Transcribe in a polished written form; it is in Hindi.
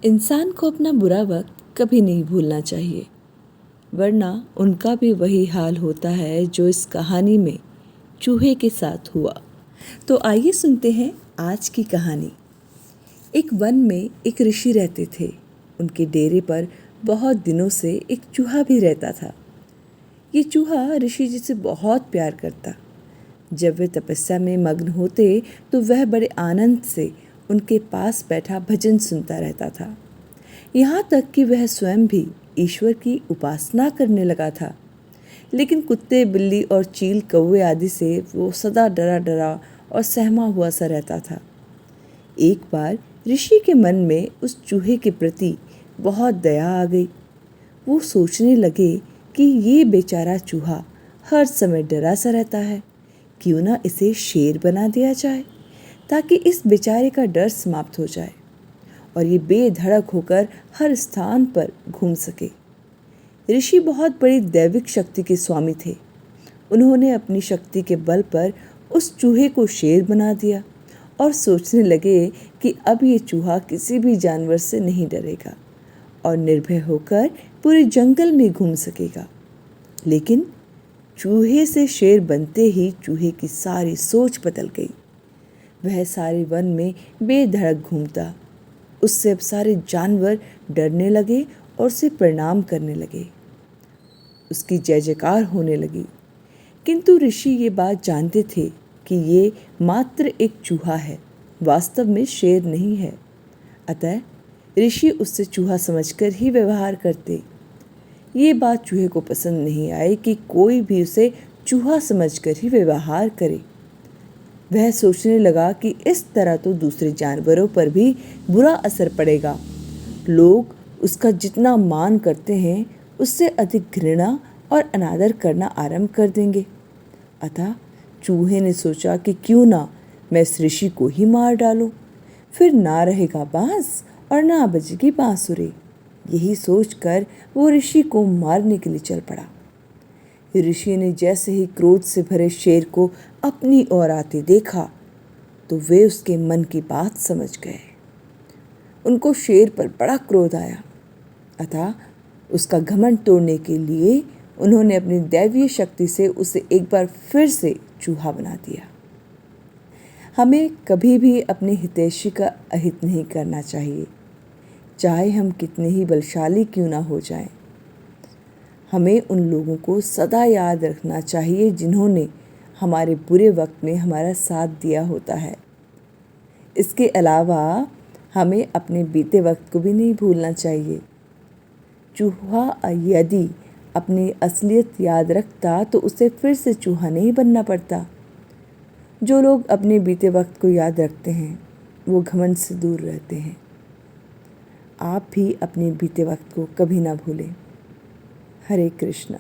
इंसान को अपना बुरा वक्त कभी नहीं भूलना चाहिए, वरना उनका भी वही हाल होता है जो इस कहानी में चूहे के साथ हुआ। तो आइए सुनते हैं आज की कहानी। एक वन में एक ऋषि रहते थे। उनके डेरे पर बहुत दिनों से एक चूहा भी रहता था। ये चूहा ऋषि जी से बहुत प्यार करता। जब वे तपस्या में मग्न होते तो वह बड़े आनंद से उनके पास बैठा भजन सुनता रहता था। यहाँ तक कि वह स्वयं भी ईश्वर की उपासना करने लगा था। लेकिन कुत्ते, बिल्ली और चील कौवे आदि से वो सदा डरा डरा और सहमा हुआ सा रहता था। एक बार ऋषि के मन में उस चूहे के प्रति बहुत दया आ गई। वो सोचने लगे कि ये बेचारा चूहा हर समय डरा सा रहता है, क्यों ना इसे शेर बना दिया जाए ताकि इस बेचारे का डर समाप्त हो जाए और ये बेधड़क होकर हर स्थान पर घूम सके। ऋषि बहुत बड़ी दैविक शक्ति के स्वामी थे। उन्होंने अपनी शक्ति के बल पर उस चूहे को शेर बना दिया और सोचने लगे कि अब ये चूहा किसी भी जानवर से नहीं डरेगा और निर्भय होकर पूरे जंगल में घूम सकेगा। लेकिन चूहे से शेर बनते ही चूहे की सारी सोच बदल गई। वह सारे वन में बेधड़क घूमता। उससे अब सारे जानवर डरने लगे और उसे प्रणाम करने लगे। उसकी जय जयकार होने लगी। किंतु ऋषि ये बात जानते थे कि ये मात्र एक चूहा है, वास्तव में शेर नहीं है। अतः ऋषि उससे चूहा समझकर ही व्यवहार करते। ये बात चूहे को पसंद नहीं आई कि कोई भी उसे चूहा समझकर ही व्यवहार करे। वह सोचने लगा कि इस तरह तो दूसरे जानवरों पर भी बुरा असर पड़ेगा। लोग उसका जितना मान करते हैं उससे अधिक घृणा और अनादर करना आरंभ कर देंगे। अतः चूहे ने सोचा कि क्यों ना मैं इस ऋषि को ही मार डालूं, फिर ना रहेगा बांस और ना बजेगी बांसुरी। यही सोचकर वो ऋषि को मारने के लिए चल पड़ा। ऋषि ने जैसे ही क्रोध से भरे शेर को अपनी ओर आते देखा तो वे उसके मन की बात समझ गए। उनको शेर पर बड़ा क्रोध आया। अतः उसका घमंड तोड़ने के लिए उन्होंने अपनी दैवीय शक्ति से उसे एक बार फिर से चूहा बना दिया। हमें कभी भी अपने हितैषी का अहित नहीं करना चाहिए, चाहे हम कितने ही बलशाली क्यों ना हो जाएं। हमें उन लोगों को सदा याद रखना चाहिए जिन्होंने हमारे बुरे वक्त में हमारा साथ दिया होता है। इसके अलावा हमें अपने बीते वक्त को भी नहीं भूलना चाहिए। चूहा यदि अपनी असलियत याद रखता तो उसे फिर से चूहा नहीं बनना पड़ता। जो लोग अपने बीते वक्त को याद रखते हैं वो घमंड से दूर रहते हैं। आप भी अपने बीते वक्त को कभी ना भूलें। हरे कृष्णा।